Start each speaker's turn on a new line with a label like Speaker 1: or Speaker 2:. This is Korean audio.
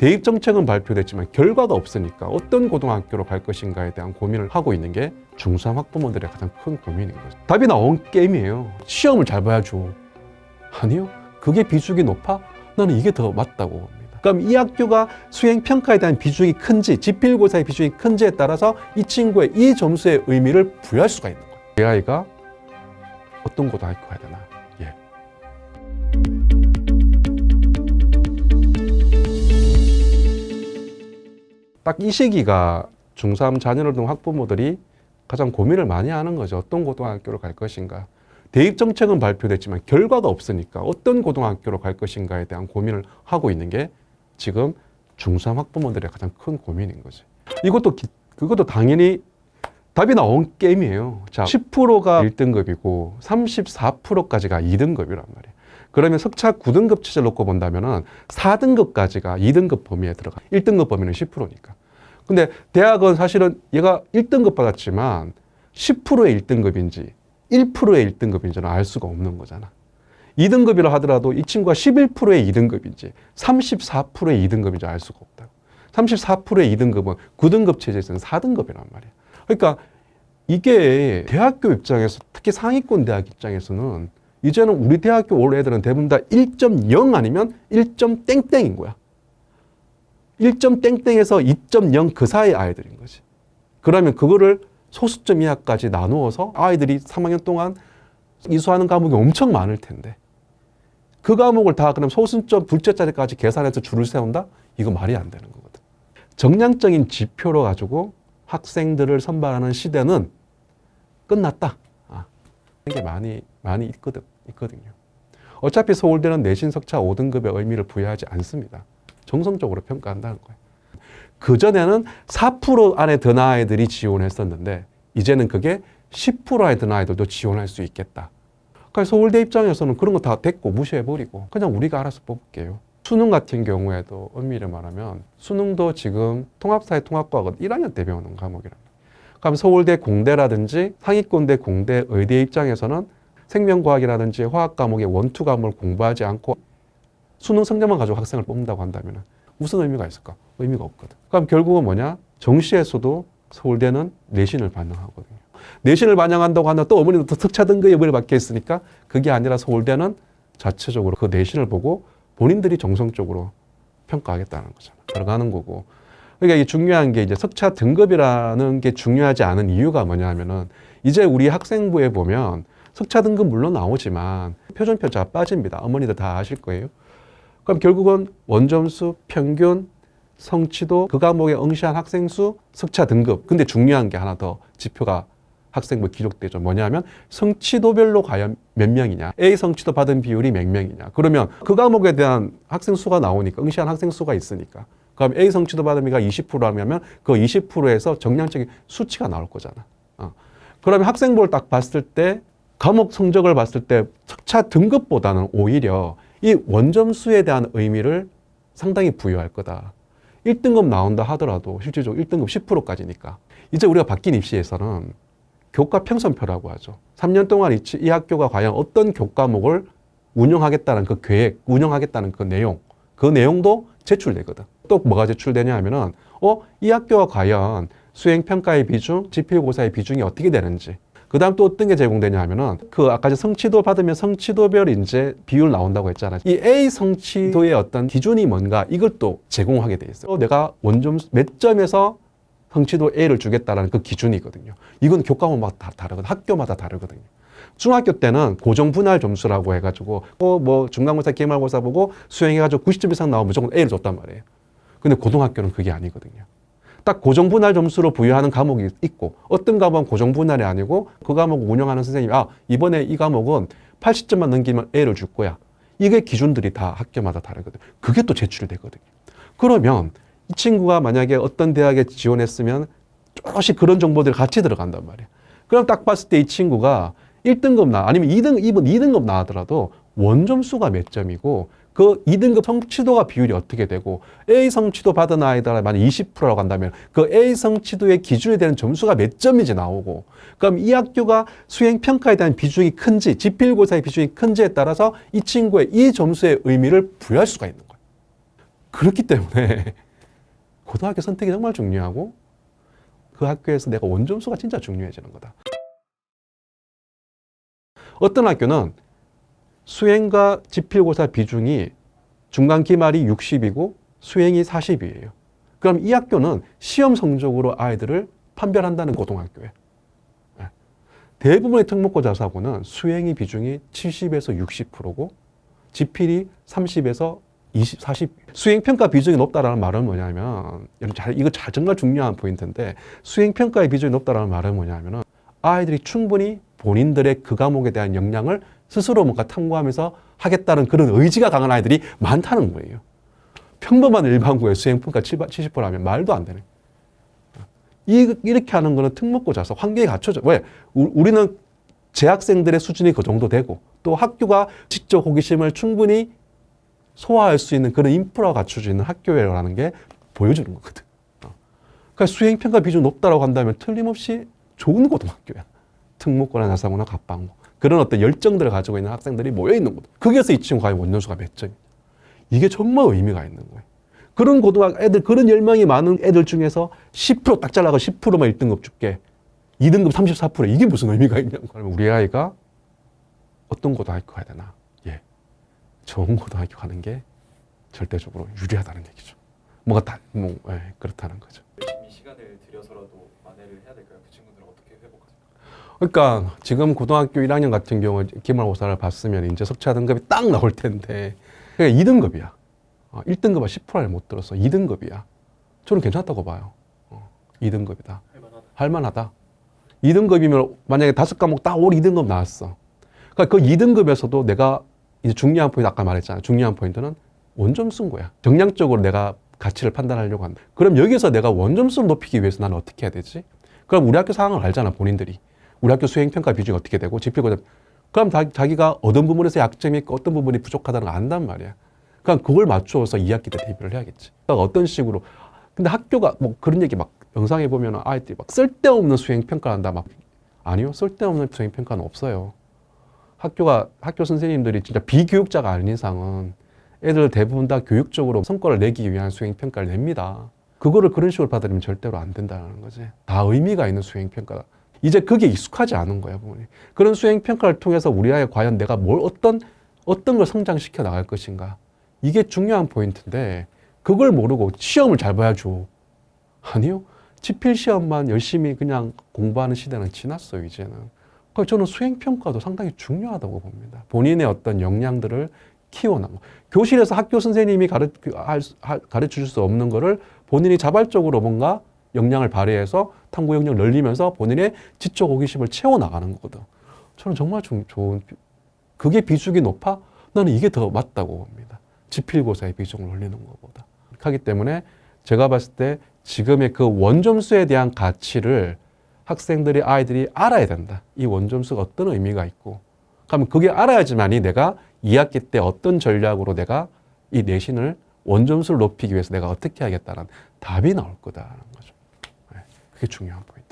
Speaker 1: 대입정책은 발표됐지만 결과가 없으니까 어떤 고등학교로 갈 것인가에 대한 고민을 하고 있는 게 중3 학부모들의 가장 큰 고민인 거죠. 답이 나온 게임이에요. 시험을 잘 봐야죠. 아니요. 그게 비중이 높아? 나는 이게 더 맞다고 봅니다. 그럼 이 학교가 수행평가에 대한 비중이 큰지, 지필고사의 비중이 큰지에 따라서 이 친구의 이 점수의 의미를 부여할 수가 있는 거예요. 내 아이가 어떤 고등학교 가야 되나? 예. 딱 이 시기가 중3 자녀를 둔 학부모들이 가장 고민을 많이 하는 거죠. 어떤 고등학교로 갈 것인가. 대입정책은 발표됐지만 결과가 없으니까 어떤 고등학교로 갈 것인가에 대한 고민을 하고 있는 게 지금 중3 학부모들의 가장 큰 고민인 거죠. 그것도 당연히 답이 나온 게임이에요. 자, 10%가 1등급이고 34%까지가 2등급이란 말이에요. 그러면 석차 9등급 체제를 놓고 본다면은 4등급까지가 2등급 범위에 들어가. 1등급 범위는 10%니까. 근데 대학은 사실은 얘가 1등급 받았지만 10%의 1등급인지 1%의 1등급인지는 알 수가 없는 거잖아. 2등급이라 하더라도 이 친구가 11%의 2등급인지 34%의 2등급인지 알 수가 없다. 34%의 2등급은 9등급 체제에서는 4등급이란 말이야. 그러니까 이게 대학교 입장에서, 특히 상위권 대학 입장에서는 이제는 우리 대학교 올 애들은 대부분 다 1.0 아니면 1점 땡땡인 거야. 1점 땡땡에서 2.0 그 사이 아이들인 거지. 그러면 그거를 소수점 이하까지 나누어서 아이들이 3학년 동안 이수하는 과목이 엄청 많을 텐데 그 과목을 다 그럼 소수점 둘째 자리까지 계산해서 줄을 세운다? 이거 말이 안 되는 거거든. 정량적인 지표로 가지고 학생들을 선발하는 시대는 끝났다. 이게 많이 있거든요. 어차피 서울대는 내신 석차 5등급의 의미를 부여하지 않습니다. 정성적으로 평가한다는 거예요. 그전에는 4% 안에 든 아이들이 지원했었는데 이제는 그게 10% 안에 든 아이들도 지원할 수 있겠다. 그러니까 서울대 입장에서는 그런 거 다 됐고 무시해버리고 그냥 우리가 알아서 뽑을게요. 수능 같은 경우에도 엄밀히 말하면 수능도 지금 통합사회 통합과학은 1학년 때 배우는 과목이랍니다. 그럼 서울대 공대라든지 상위권대 공대 의대 입장에서는 생명과학이라든지 화학 과목의 원투 과목을 공부하지 않고 수능 성적만 가지고 학생을 뽑는다고 한다면 무슨 의미가 있을까? 의미가 없거든. 그럼 결국은 뭐냐? 정시에서도 서울대는 내신을 반영하거든요. 내신을 반영한다고 하면 또 어머니도 특차 등급을 받게 했으니까 그게 아니라 서울대는 자체적으로 그 내신을 보고 본인들이 정성적으로 평가하겠다는 거잖아. 들어가는 거고. 그러니까 이게 중요한 게 이제 석차 등급이라는 게 중요하지 않은 이유가 뭐냐면은 이제 우리 학생부에 보면 석차 등급 물론 나오지만 표준표 다 빠집니다. 어머니들 다 아실 거예요. 그럼 결국은 원점수, 평균, 성취도, 그 과목에 응시한 학생 수, 석차 등급. 근데 중요한 게 하나 더 지표가 학생부에 기록되죠. 뭐냐면 성취도별로 과연 몇 명이냐. A 성취도 받은 비율이 몇 명이냐. 그러면 그 과목에 대한 학생 수가 나오니까, 응시한 학생 수가 있으니까. 그럼 A 성취도 받은 비가 20%라면 그 20%에서 정량적인 수치가 나올 거잖아. 그러면 학생부를 딱 봤을 때 과목 성적을 봤을 때 석차 등급보다는 오히려 이 원점수에 대한 의미를 상당히 부여할 거다. 1등급 나온다 하더라도 실질적으로 1등급 10%까지니까. 이제 우리가 바뀐 입시에서는 교과 평선표라고 하죠. 3년 동안 이 학교가 과연 어떤 교과목을 운영하겠다는 그 계획, 운영하겠다는 그 내용도 제출되거든. 또 뭐가 제출되냐 하면은, 이 학교가 과연 수행평가의 비중, 지필고사의 비중이 어떻게 되는지. 그 다음 또 어떤 게 제공되냐 하면은, 아까 성취도 받으면 성취도별 이제 비율 나온다고 했잖아. 이 A 성취도의 어떤 기준이 뭔가 이걸 또 제공하게 돼 있어요. 내가 원점 몇 점에서 성취도 A를 주겠다라는 그 기준이거든요. 이건 교과목마다 다 다르거든. 학교마다 다르거든요. 중학교 때는 고정 분할 점수라고 해가지고 뭐 중간고사, 기말고사 보고 수행해가지고 90점 이상 나오면 무조건 A를 줬단 말이에요. 근데 고등학교는 그게 아니거든요. 딱 고정 분할 점수로 부여하는 과목이 있고 어떤 과목은 고정 분할이 아니고 그 과목을 운영하는 선생님이 이번에 이 과목은 80점만 넘기면 A를 줄 거야. 이게 기준들이 다 학교마다 다르거든요. 그게 또 제출이 되거든요. 그러면 이 친구가 만약에 어떤 대학에 지원했으면 조금씩 그런 정보들이 같이 들어간단 말이에요. 그럼 딱 봤을 때 이 친구가 1등급 아니면 2등급 나왔더라도 원점수가 몇 점이고 그 2등급 성취도가 비율이 어떻게 되고 A 성취도 받은 아이들 만약 20%라고 한다면 그 A 성취도의 기준이 되는 점수가 몇 점인지 나오고 그럼 이 학교가 수행평가에 대한 비중이 큰지 지필고사의 비중이 큰지에 따라서 이 친구의 이 점수의 의미를 부여할 수가 있는 거예요. 그렇기 때문에 고등학교 선택이 정말 중요하고 그 학교에서 내가 원점수가 진짜 중요해지는 거다. 어떤 학교는 수행과 지필고사 비중이 중간 기말이 60이고 수행이 40이에요. 그럼 이 학교는 시험 성적으로 아이들을 판별한다는 고등학교예요. 대부분의 특목고 자사고는 수행이 비중이 70에서 60%고 지필이 30에서 20, 40. 수행평가 비중이 높다라는 말은 뭐냐면, 이거 정말 중요한 포인트인데, 수행평가의 비중이 높다라는 말은 뭐냐면은 아이들이 충분히 본인들의 그 과목에 대한 역량을 스스로 뭔가 탐구하면서 하겠다는 그런 의지가 강한 아이들이 많다는 거예요. 평범한 일반고의 수행평가 70%라면 말도 안 되네. 이렇게 하는 거는 특목고 자사 환경이 갖춰져. 왜? 우리는 재학생들의 수준이 그 정도 되고 또 학교가 지적 호기심을 충분히 소화할 수 있는 그런 인프라가 갖춰져 있는 학교라는 게 보여주는 거거든. 그러니까 수행평가 비중 높다라고 한다면 틀림없이 좋은 고등학교야. 특목고나 자사고나 갑방고. 그런 어떤 열정들을 가지고 있는 학생들이 모여있는 곳. 거기에서 이 친구 과연 원점수가 몇 점이냐. 이게 정말 의미가 있는 거예요. 그런 고등학교 애들, 그런 열망이 많은 애들 중에서 10%딱 잘라가 10%만 1등급 줄게. 2등급 34%. 이게 무슨 의미가 있냐고. 그러면 우리 아이가 어떤 고등학교 가야 되나? 좋은 고등학교 가는 게 절대적으로 유리하다는 얘기죠. 그렇다는 거죠.
Speaker 2: 열심히 시간을 들여서라도 만회를 해야 될까요? 그 친구들은 어떻게 회복하실까요?
Speaker 1: 그러니까 지금 고등학교 1학년 같은 경우 기말고사를 봤으면 이제 석차 등급이 딱 나올 텐데 그러니까 2등급이야. 1등급은 10%를 못 들었어. 2등급이야. 저는 괜찮다고 봐요. 2등급이다. 할만하다. 2등급이면 만약에 5과목 딱 올 2등급 나왔어. 그러니까 그 2등급에서도 내가 이제 중요한 포인트, 아까 말했잖아. 중요한 포인트는 원점수인 거야. 정량적으로 내가 가치를 판단하려고 한다. 그럼 여기서 내가 원점수를 높이기 위해서 나는 어떻게 해야 되지? 그럼 우리 학교 상황을 알잖아, 본인들이. 우리 학교 수행평가 비중이 어떻게 되고, 지필고사. 그럼 자기가 어떤 부분에서 약점이 있고 어떤 부분이 부족하다는 걸 안단 말이야. 그럼 그걸 맞추어서 2학기 때 대비를 해야겠지. 그러니까 어떤 식으로. 근데 학교가 뭐 그런 얘기 막 영상에 보면 아이들이 막 쓸데없는 수행평가를 한다. 막. 아니요, 쓸데없는 수행평가는 없어요. 학교 선생님들이 진짜 비교육자가 아닌 이상은 애들 대부분 다 교육적으로 성과를 내기 위한 수행평가를 냅니다. 그거를 그런 식으로 받아들이면 절대로 안 된다는 거지. 다 의미가 있는 수행평가다. 이제 그게 익숙하지 않은 거야, 부모님. 그런 수행평가를 통해서 우리 아이 과연 내가 어떤 걸 성장시켜 나갈 것인가. 이게 중요한 포인트인데 그걸 모르고 시험을 잘 봐야죠. 아니요. 지필 시험만 열심히 그냥 공부하는 시대는 지났어요, 이제는. 그러니까 저는 수행평가도 상당히 중요하다고 봅니다. 본인의 어떤 역량들을 키워나가. 교실에서 학교 선생님이 가르쳐 줄 수 없는 거를 본인이 자발적으로 뭔가 역량을 발휘해서 탐구 역량을 늘리면서 본인의 지적 호기심을 채워나가는 거거든. 저는 정말 좋은, 그게 비중이 높아? 나는 이게 더 맞다고 봅니다. 지필고사의 비중을 올리는 것보다. 하기 때문에 제가 봤을 때 지금의 그 원점수에 대한 가치를 학생들이, 아이들이 알아야 된다. 이 원점수가 어떤 의미가 있고. 그러면 그게 알아야지만이 내가 2학기 때 어떤 전략으로 내가 이 내신을 원점수를 높이기 위해서 내가 어떻게 하겠다는 답이 나올 거다라는 거죠. 그게 중요한 포인트.